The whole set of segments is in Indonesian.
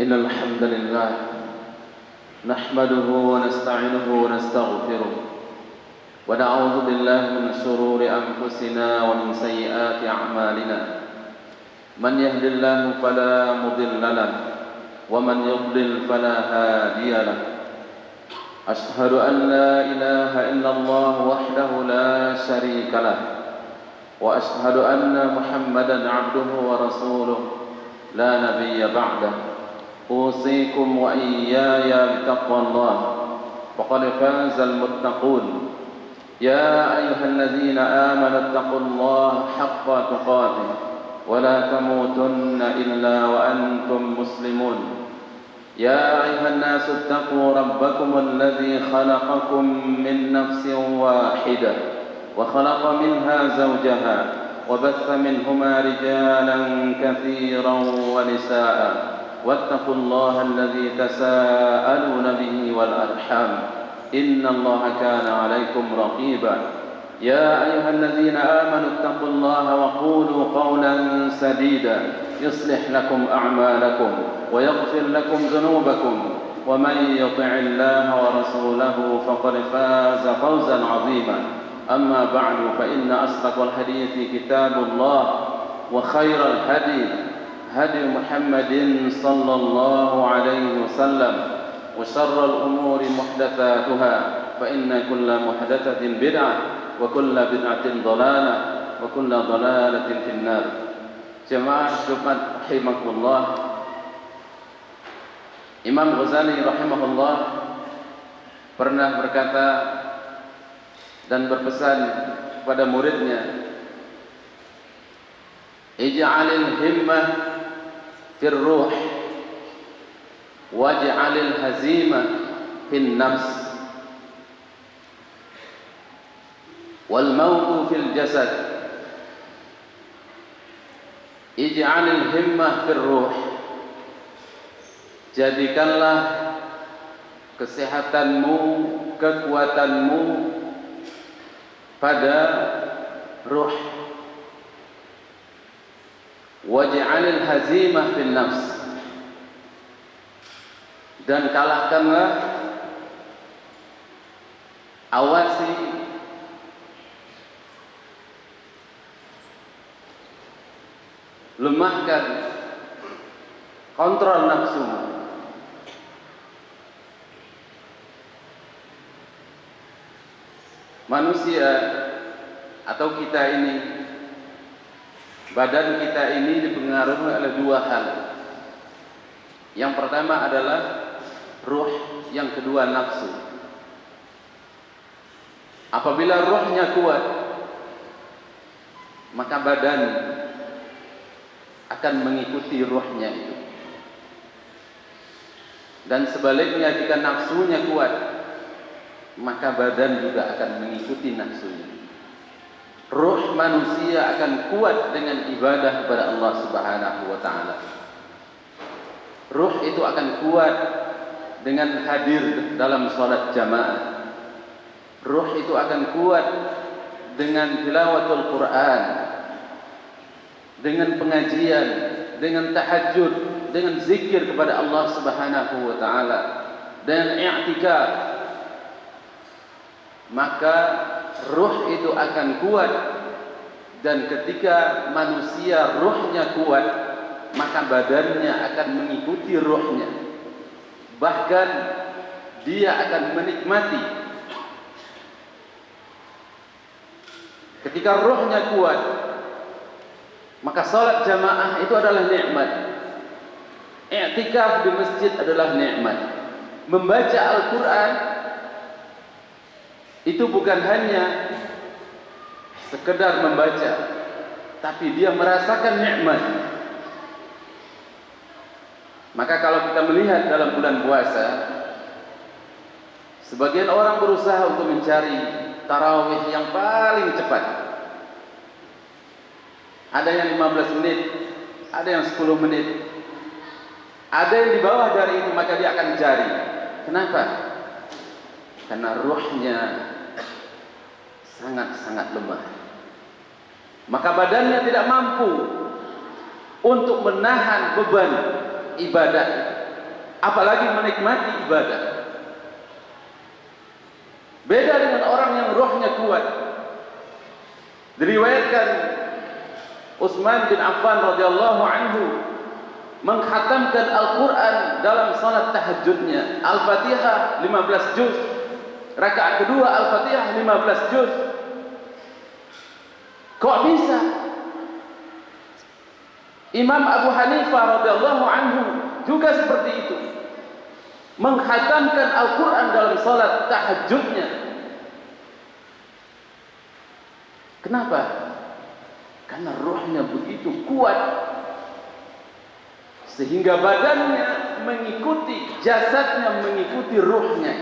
إن الحمد لله نحمده ونستعينه ونستغفره ونعوذ بالله من شرور أنفسنا ومن سيئات أعمالنا من يهد الله فلا مضل له ومن يضلل فلا هادي له أشهد أن لا إله إلا الله وحده لا شريك له وأشهد أن محمدا عبده ورسوله لا نبي بعده أوصيكم وإياي بتقوى الله فقد فاز المتقون يا أيها الذين آمنوا اتقوا الله حق تقاته ولا تموتن إلا وأنتم مسلمون يا أيها الناس اتقوا ربكم الذي خلقكم من نفس واحدة وخلق منها زوجها وبث منهما رجالا كثيرا ونساء واتقوا الله الذي تساءلون به والأرحام إن الله كان عليكم رقيبا يا أيها الذين آمنوا اتقوا الله وقولوا قولا سديدا يصلح لكم أعمالكم ويغفر لكم ذنوبكم ومن يطع الله ورسوله فقد فاز فوزا عظيما أما بعد فإن أصدق الحديث كتاب الله وخير الهدي هدي محمد صلى الله عليه وسلم وشر الأمور محدثاتها فإن كل محدثة بدعة وكل بدعة ضلالة وكل ضلالة في النار. Jemaah Jumat rahimakumullah. Imam Ghazali rahimahullah pernah berkata dan berpesan kepada muridnya, ij'alil himmah fir ruh waj'alil hazimah fin nafs wal mautu fil jasad. Ij'alil himmah fir ruh, jadikanlah kesehatanmu, kekuatanmu pada ruh. Waj'alil hazimah fil nafs, dan kalahkanlah, awasi lemahkan, kontrol nafsu. Manusia atau kita ini, badan kita ini dipengaruhi oleh dua hal. Yang pertama adalah ruh, yang kedua nafsu. Apabila ruhnya kuat, maka badan akan mengikuti ruhnya itu. Dan sebaliknya, jika nafsunya kuat, maka badan juga akan mengikuti nafsunya. Ruh manusia akan kuat dengan ibadah kepada Allah Subhanahu wa taala. Ruh itu akan kuat dengan hadir dalam salat jamaah. Ruh itu akan kuat dengan tilawatul Quran, dengan pengajian, dengan tahajud, dengan zikir kepada Allah Subhanahu wa taala, dan i'tikaf. Maka ruh itu akan kuat, dan ketika manusia ruhnya kuat, maka badannya akan mengikuti ruhnya. Bahkan dia akan menikmati. Ketika ruhnya kuat, maka salat jamaah itu adalah nikmat. I'tikaf di masjid adalah nikmat. Membaca Al-Quran itu bukan hanya sekedar membaca, tapi dia merasakan nikmat. Maka kalau kita melihat dalam bulan puasa, sebagian orang berusaha untuk mencari tarawih yang paling cepat. Ada yang 15 menit, ada yang 10 menit, ada yang di bawah dari itu, maka dia akan cari. Kenapa? Karena ruhnya sangat-sangat lemah. Maka badannya tidak mampu untuk menahan beban ibadah. apalagi menikmati ibadah. Beda dengan orang yang rohnya kuat. Diriwayatkan Utsman bin Affan radhiyallahu anhu mengkhatamkan Al-Quran dalam salat tahajudnya, Al-Fatihah 15 juz, rakaat kedua Al-Fatihah 15 juz. Kok bisa? Imam Abu Hanifah radhiyallahu anhu juga seperti itu, mengkhatamkan Al-Quran dalam salat tahajudnya. Kenapa? Karena rohnya begitu kuat sehingga badannya mengikuti, jasadnya mengikuti rohnya.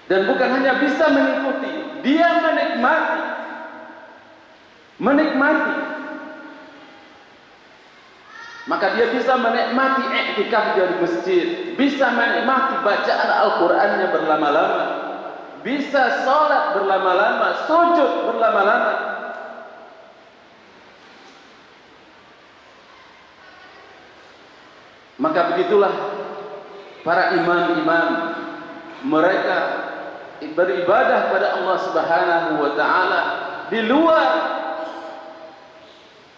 Dan bukan hanya bisa mengikuti, dia menikmati. Maka dia bisa menikmati i'tikaf di masjid, bisa menikmati bacaan Al-Qur'annya berlama-lama, bisa salat berlama-lama, sujud berlama-lama. Maka begitulah para imam-imam, mereka beribadah kepada Allah Subhanahu wa taala di luar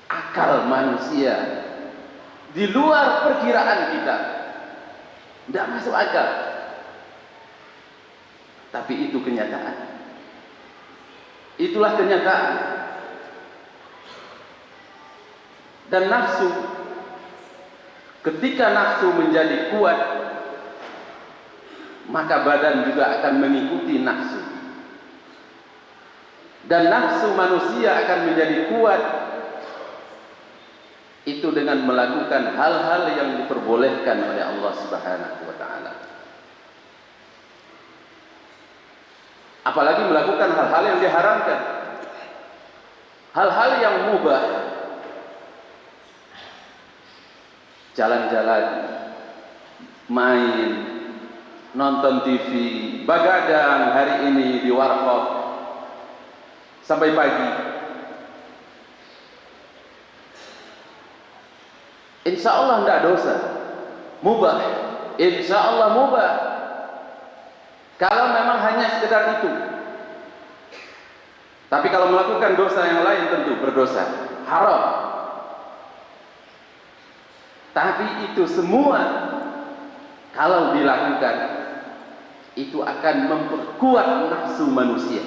akal manusia, di luar perkiraan kita. Tidak masuk akal. Tapi itu kenyataan. Itulah kenyataan. Dan nafsu, ketika nafsu menjadi kuat, maka badan juga akan mengikuti nafsu. Dan nafsu manusia akan menjadi kuat itu dengan melakukan hal-hal yang diperbolehkan oleh Allah Subhanahu wa taala. Apalagi melakukan hal-hal yang diharamkan, hal-hal yang mubah, jalan-jalan, main, nonton TV, begadang hari ini di warkop sampai pagi. Insya Allah tidak dosa, mubah, insya Allah mubah. Kalau memang hanya sekedar itu. Tapi kalau melakukan dosa yang lain tentu berdosa, haram. Tapi itu semua kalau dilakukan itu akan memperkuat nafsu manusia,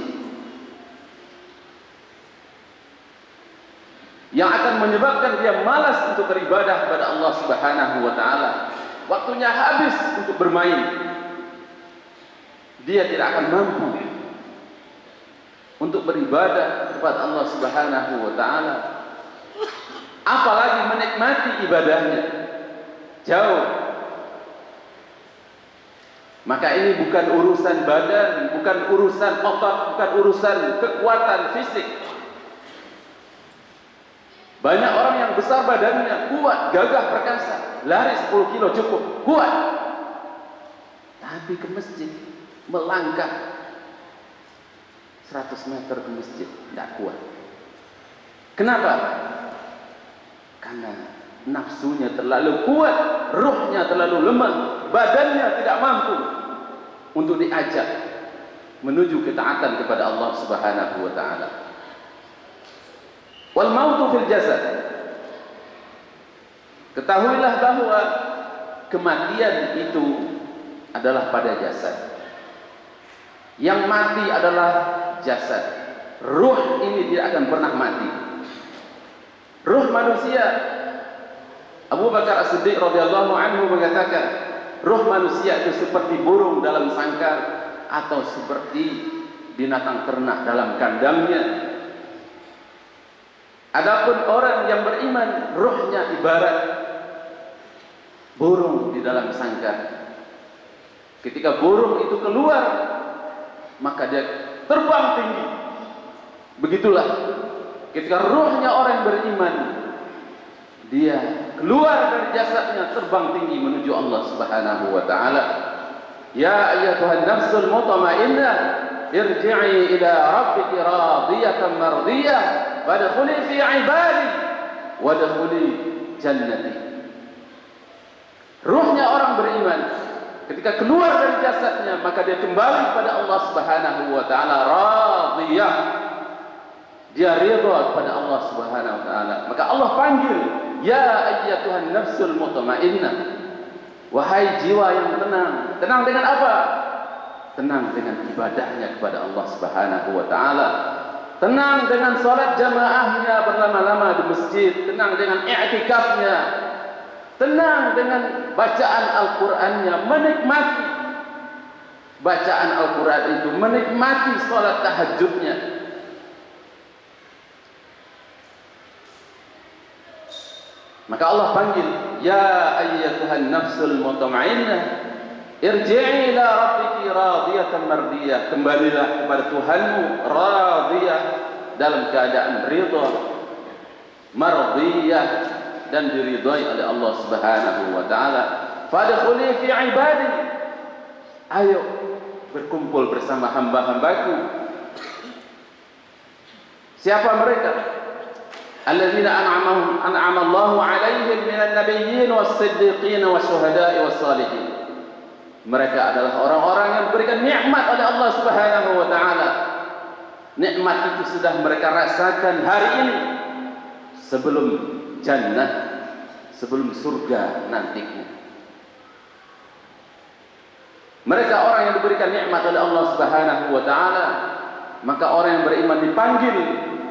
yang akan menyebabkan dia malas untuk beribadah kepada Allah Subhanahu wa taala. Waktunya habis untuk bermain. Dia tidak akan mampu untuk beribadah kepada Allah Subhanahu wa taala. Apalagi menikmati ibadahnya. Jauh. Maka ini bukan urusan badan, bukan urusan otot, bukan urusan kekuatan fisik. Banyak orang yang besar badannya, kuat, gagah perkasa, lari 10 kilo cukup, kuat. Tapi ke masjid, melangkah 100 meter ke masjid, tidak kuat. Kenapa? Karena nafsunya terlalu kuat, ruhnya terlalu lemah, badannya tidak mampu untuk diajak menuju ketaatan kepada Allah Subhanahu wa taala. Wal mautu fil jasad. Ketahuilah bahwa kematian itu adalah pada jasad. Yang mati adalah jasad. Ruh ini tidak akan pernah mati. Ruh manusia, Abu Bakar As-Siddiq radhiyallahu anhu mengatakan, ruh manusia itu seperti burung dalam sangkar atau seperti binatang ternak dalam kandangnya. Adapun orang yang beriman, ruhnya ibarat burung di dalam sangkar. Ketika burung itu keluar, maka dia terbang tinggi. Begitulah ketika ruhnya orang yang beriman, dia keluar dari jasadnya, terbang tinggi menuju Allah Subhanahu wa taala. Ya ayyatuhan nafsul mutmainnah, irji'i ila rabbiki radiyatan mardiyah, fadkhuli fi ibadi wadkhuli jannati. Ruhnya orang beriman ketika keluar dari jasadnya, maka dia kembali kepada Allah Subhanahu wa taala radhiyah. Dia ridha kepada Allah Subhanahu wa taala. Maka Allah panggil, ya ayyatuhan nafsul mutmainnah. Wahai jiwa yang tenang. Tenang dengan apa? Tenang dengan ibadahnya kepada Allah Subhanahu wa taala. Tenang dengan salat jamaahnya berlama-lama di masjid, tenang dengan i'tikafnya, tenang dengan bacaan Al-Qur'annya, menikmati bacaan Al-Qur'an itu, menikmati salat tahajudnya. Maka Allah panggil, ya ayyatuhan nafsul mutmainnah, irji'i ila rabbiki radiyatan mardiyah. Kembalilah kepada Tuhanmu radiyah, dalam keadaan ridha, mardiyah, dan diridhai oleh Allah Subhanahu wa taala. Fadkhuli fi ibadi. Ayo berkumpul bersama hamba-hambaku. Siapa mereka? Alladzina an'ama Allahu 'alaihim minan nabiyyin was-siddiqin wasyuhada'i was-salihin. Mereka adalah orang-orang yang diberikan nikmat oleh Allah Subhanahu wa taala. Nikmat itu sudah mereka rasakan hari ini sebelum jannah, sebelum surga nantinya. Mereka orang yang diberikan nikmat oleh Allah Subhanahu wa taala, maka orang yang beriman dipanggil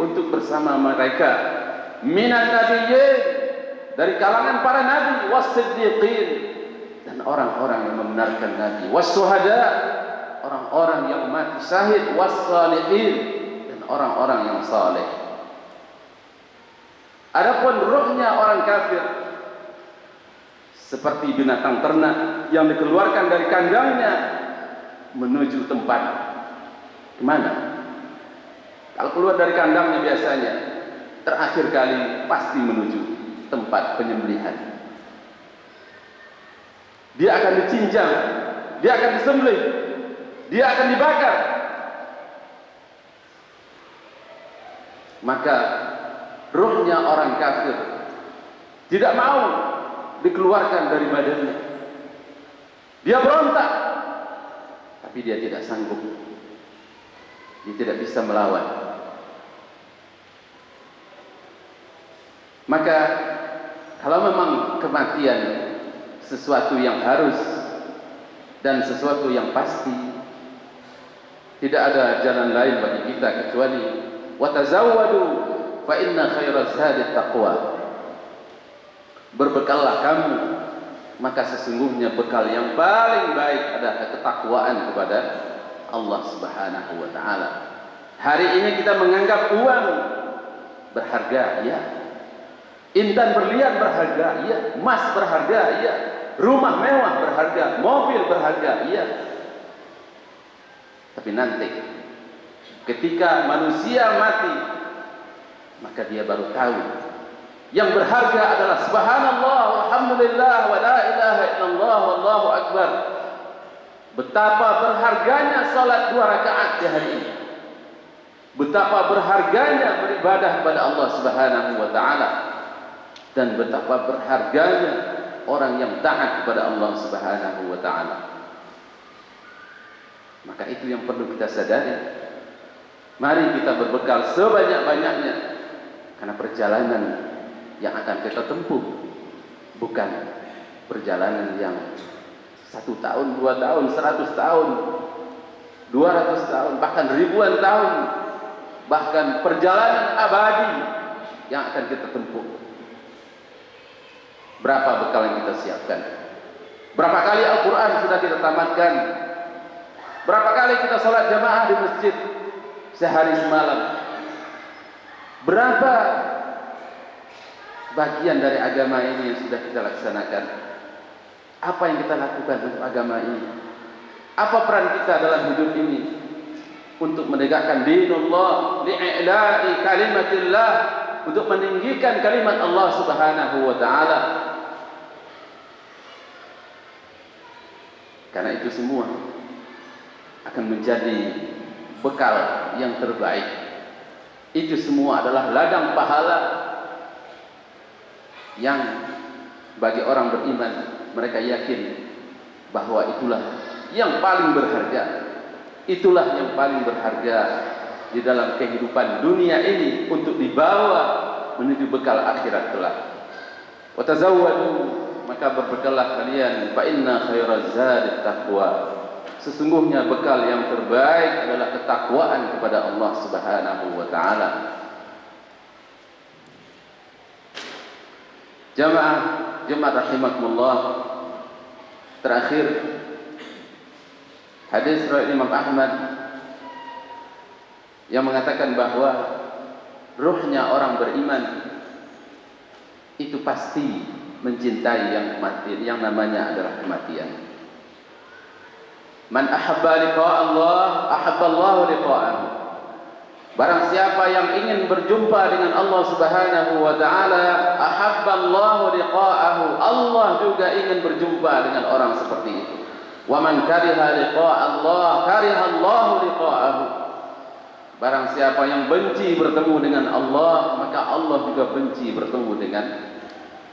untuk bersama mereka. Minan nabiyyin, dari kalangan para nabi, was-siddiqin, dan orang-orang yang membenarkan nabi, was-syuhada, orang-orang yang mati syahid, was-salihin, dan orang-orang yang saleh. Adapun ruhnya orang kafir seperti binatang ternak yang dikeluarkan dari kandangnya menuju tempat kemana? Kalau keluar dari kandangnya biasanya terakhir kali pasti menuju tempat penyembelihan. Dia akan dicincang, dia akan disembelih, dia akan dibakar. Maka ruhnya orang kafir tidak mau dikeluarkan dari badannya. Dia berontak, tapi dia tidak sanggup. Dia tidak bisa melawan. Maka kalau memang kematian sesuatu yang harus dan sesuatu yang pasti, tidak ada jalan lain bagi kita kecuali wa tazawwadu fa inna khairaz zadi taqwa. Berbekallah kamu, maka sesungguhnya bekal yang paling baik adalah ketakwaan kepada Allah Subhanahu wa taala. Hari ini kita menganggap uang berharga, ya. Intan berlian berharga, ya. Emas berharga, ya. Rumah mewah berharga, mobil berharga, iya. Tapi nanti ketika manusia mati, maka dia baru tahu yang berharga adalah subhanallah walhamdulillah wa la ilaha illallah wallahu akbar. Betapa berharganya salat 2 rakaat di hari ini. Betapa berharganya beribadah kepada Allah Subhanahu wa taala. Dan betapa berharganya orang yang taat kepada Allah Subhanahu wa taala. Maka itu yang perlu kita sadari. Mari kita berbekal sebanyak-banyaknya, karena perjalanan yang akan kita tempuh bukan perjalanan yang 1 tahun, 2 tahun, 100 tahun, 200 tahun, bahkan ribuan tahun, bahkan perjalanan abadi yang akan kita tempuh. Berapa bekal yang kita siapkan? Berapa kali Al-Quran sudah kita tamatkan? Berapa kali kita sholat jamaah di masjid sehari semalam? Berapa bagian dari agama ini yang sudah kita laksanakan? Apa yang kita lakukan untuk agama ini? Apa peran kita dalam hidup ini untuk menegakkan dinullah, li'i'la'i kalimatillah, untuk meninggikan kalimat Allah Subhanahu wa taala? Karena itu semua akan menjadi bekal yang terbaik. Itu semua adalah ladang pahala yang bagi orang beriman, mereka yakin bahwa itulah yang paling berharga, itulah yang paling berharga di dalam kehidupan dunia ini untuk dibawa menuju bekal akhirat kelak. Wa tazawwadu, maka berbekallah kalian, fa inna khairaz zadi taqwa. Sesungguhnya bekal yang terbaik adalah ketakwaan kepada Allah Subhanahu wa taala. Jemaah rahimakumullah, terakhir hadis riwayat Imam Ahmad yang mengatakan bahwa ruhnya orang beriman itu pasti mencintai yang namanya adalah kematian. Man ahabba liqa Allah, ahabba Allah liqa'ahu. Barang siapa yang ingin berjumpa dengan Allah Subhanahu wa taala, ahabba Allah liqa'ahu. Allah juga ingin berjumpa dengan orang seperti itu. Wa man kariha liqa' Allah, kariha Allah liqa'ahu. Barang siapa yang benci bertemu dengan Allah, maka Allah juga benci bertemu dengan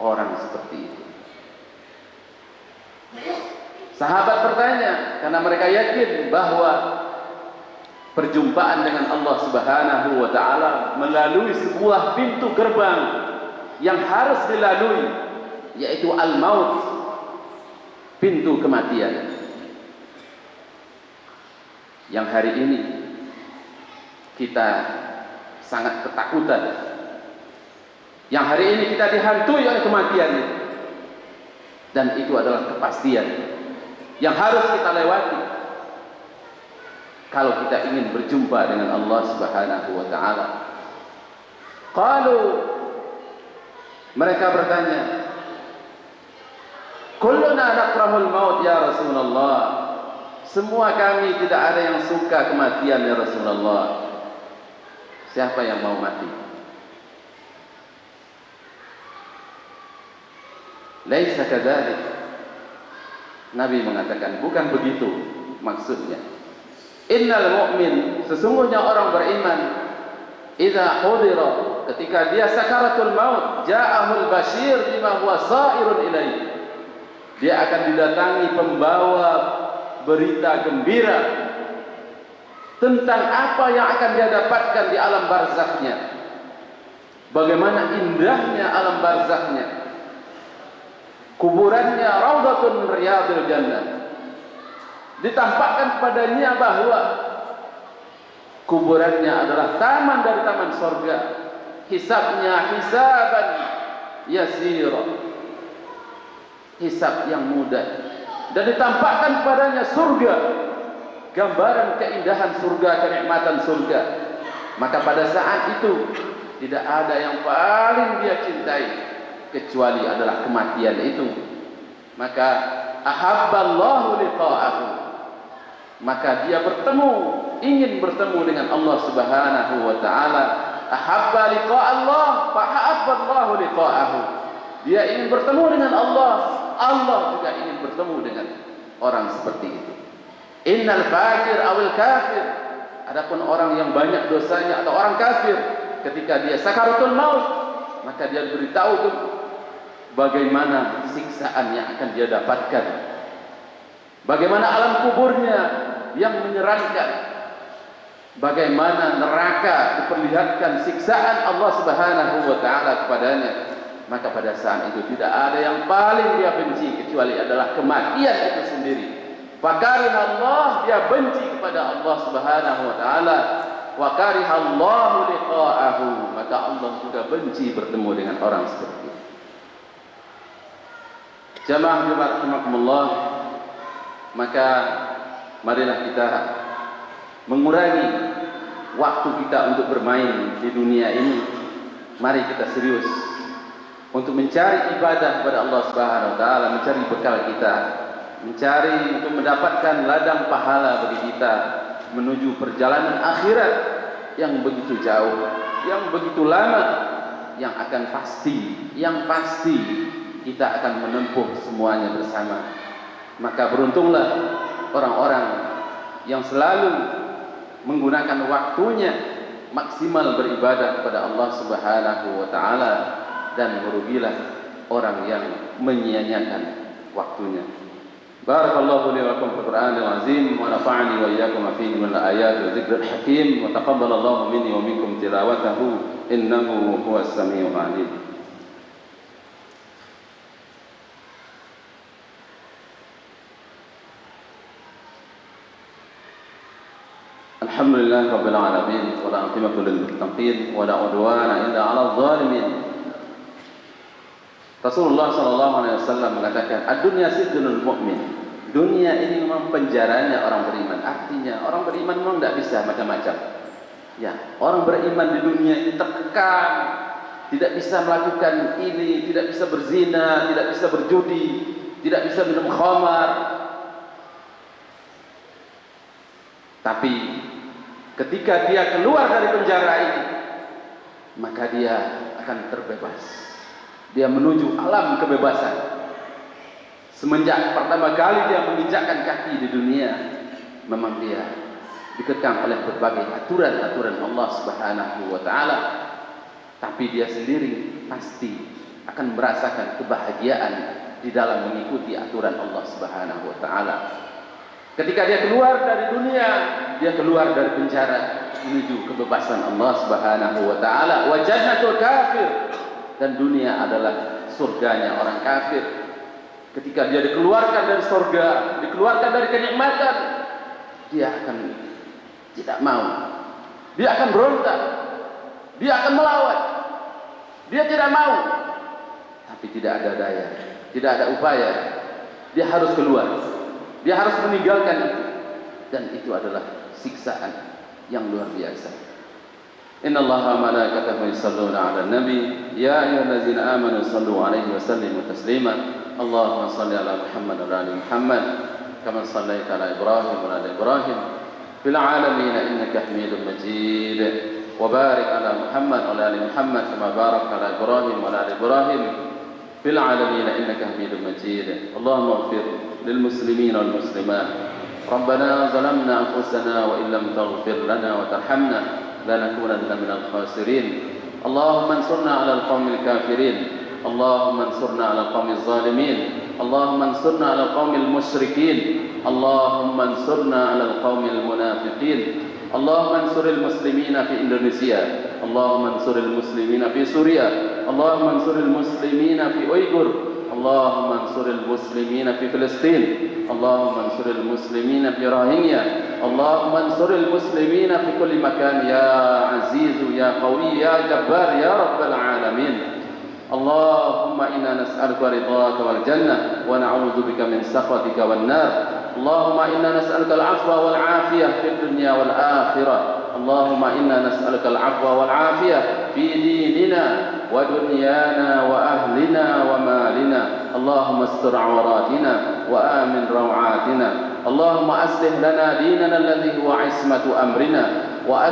orang seperti itu. Sahabat bertanya, karena mereka yakin bahwa perjumpaan dengan Allah Subhanahu wa taala melalui sebuah pintu gerbang yang harus dilalui, yaitu al-maut, pintu kematian. Yang hari ini kita sangat ketakutan, yang hari ini kita dihantui oleh kematian, dan itu adalah kepastian yang harus kita lewati kalau kita ingin berjumpa dengan Allah Subhanahu wa taala. Qalu, mereka bertanya, kulluna nakrahul maut ya Rasulullah. Semua kami tidak ada yang suka kematian ya Rasulullah. Siapa yang mau mati? Laisa kadzalik. Nabi mengatakan bukan begitu maksudnya. Innal mu'min, sesungguhnya orang beriman, idza hudira, ketika dia sakaratul maut, ja'ahul basyir bima huwa sa'irun ilaihi. Dia akan didatangi pembawa berita gembira tentang apa yang akan dia dapatkan di alam barzakhnya. Bagaimana indahnya alam barzakhnya. Kuburannya raudhatun min riyadil jannah. Ditampakkan kepadanya bahwa kuburannya adalah taman dari taman surga. Hisabnya hisaban yasira, hisab yang mudah. Dan ditampakkan kepadanya surga, gambaran keindahan surga, kenikmatan surga. Maka pada saat itu tidak ada yang paling dia cintai kecuali adalah kematian itu. Maka ahabballahu liqa'ahu, maka dia ingin bertemu dengan Allah Subhanahu wa taala. Ahabba liqa'allah fa ahabballahu liqa'ahu. Dia ingin bertemu dengan Allah, Allah juga ingin bertemu dengan orang seperti itu. Innal fajir awil kafir, adapun orang yang banyak dosanya atau orang kafir, ketika dia sakaratul maut, maka dia beritahu bagaimana siksaan yang akan dia dapatkan, bagaimana alam kuburnya yang menyeramkan, bagaimana neraka diperlihatkan siksaan Allah Subhanahu wa taala kepadanya. Maka pada saat itu tidak ada yang paling dia benci kecuali adalah kematian itu sendiri. Fakarihallah, dia benci kepada Allah Subhanahu wa taala. Wa karihallahu liqa'ahu, maka Allah juga benci bertemu dengan orang seperti itu. Jamaah rahimakumullah, maka marilah kita mengurangi waktu kita untuk bermain di dunia ini. Mari kita serius untuk mencari ibadah kepada Allah Subhanahu wa taala, mencari bekal kita, mencari untuk mendapatkan ladang pahala bagi kita menuju perjalanan akhirat yang begitu jauh, yang begitu lama, yang akan pasti, yang pasti kita akan menempuh semuanya bersama. Maka beruntunglah orang-orang yang selalu menggunakan waktunya maksimal beribadah kepada Allah Subhanahu wa taala, dan merugilah orang yang menyia-nyiakan waktunya. Barakallahu li wa lakum fil Qur'anil azim wa nafa'ani wa iyyakum fihi min al-ayati wa dzikril hakim wa taqabbalallahu minni wa minkum tilawatahu innahu huwas samiul alim. Alhamdulillah rabbil alamin wal 'aqibatu lil muttaqin wa la 'udwana illa 'alal zalimin. Rasulullah sallallahu alaihi wasallam mengatakan, "Ad-dunya sijnul mu'min." Dunia ini memang penjaranya orang beriman. Artinya orang beriman memang tidak bisa macam-macam. Ya, orang beriman di dunia ini terkekang, tidak bisa melakukan ini, tidak bisa berzina, tidak bisa berjudi, tidak bisa minum khamar. Tapi ketika dia keluar dari penjara ini, maka dia akan terbebas. Dia menuju alam kebebasan. Semenjak pertama kali dia menginjakkan kaki di dunia, memang dia dikekang oleh berbagai aturan-aturan Allah Subhanahu wa taala. Tapi dia sendiri pasti akan merasakan kebahagiaan di dalam mengikuti aturan Allah Subhanahu wa taala. Ketika dia keluar dari dunia, dia keluar dari penjara menuju kebebasan Allah Subhanahu wa taala. Wa jannatul kafir, dan dunia adalah surganya orang kafir. Ketika dia dikeluarkan dari surga, dikeluarkan dari kenikmatan, dia akan tidak mau. Dia akan berontak. Dia akan melawan. Dia tidak mau. Tapi tidak ada daya, tidak ada upaya. Dia harus keluar. Dia harus meninggalkan itu. Dan itu adalah siksaan yang luar biasa. Inna Allaha wa malaikatahu yusalluna 'alan nabi ya ayyuhallazina amanu sallu 'alaihi wa sallimu taslima. Allahumma salli 'ala Muhammad wa 'ala ali Muhammad kama shallaita 'ala Ibrahim wa 'ala Ibrahim fil 'alamin innaka Hamidum Majid. Wa barik 'ala Muhammad wa 'ala ali Muhammad kama barakta 'ala Ibrahim wa 'ala ali Ibrahim fil 'alamin innaka Hamidum Majid. Allahumma ighfir lil muslimin wal muslimat. Rabbana zalamna anfusana wa illam taghfir lana wa tarhamna lanakunanna minal khasirin. Allahumma ansurna 'alal qaumil kafirin. Allahumma ansurna 'alal qaumil zalimin. Allahumma ansurna 'alal qaumil musyrikin. Allahumma ansurna 'alal qaumil munafiqin. Allahumma ansuril muslimina fi Indonesia. Allahumma ansuril muslimina fi Suriah. Allahumma ansuril muslimina fi Uyghur. Allahumma ansuril muslimina fi Filistin. Allahumma ansuril muslimina fi Rohingya. Allahumma ansuril muslimina fi kulli makan ya azizu ya qawi ya jabbar ya rabbal alamin. Allahumma inna nas'aluka ridhaka wal jannah wa na'udzu bika min sakhatika wan nar. Allahumma inna nas'aluka al-'afwa wal 'afiyah fid dunya wal akhirah. Allahumma inna nas'aluka al-'afwa wal 'afiyah fi dinina wa dunyana wa ahlina wa malina. Allahumma astur 'awratina wa amin rawatina. Allahumma aslih lana dinana alladhi huwa 'ismatu amrina wa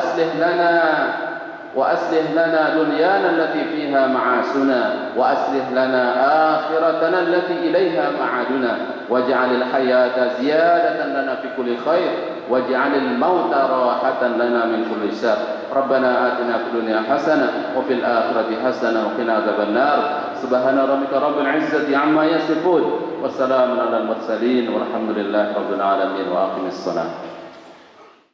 أصلح لنا دنيانا التي فيها معاشنا وأصلح لنا آخرتنا التي إليها معادنا واجعل الحياة زيادة لنا في كل خير واجعل الموت راحة لنا من كل شر. ربنا آتنا في الدنيا حسنة وفي الآخرة حسنة وقنا عذاب النار. سبحان ربك رب العزة عما يصفون وسلام على المرسلين والحمد لله رب العالمين وأقم الصلاة.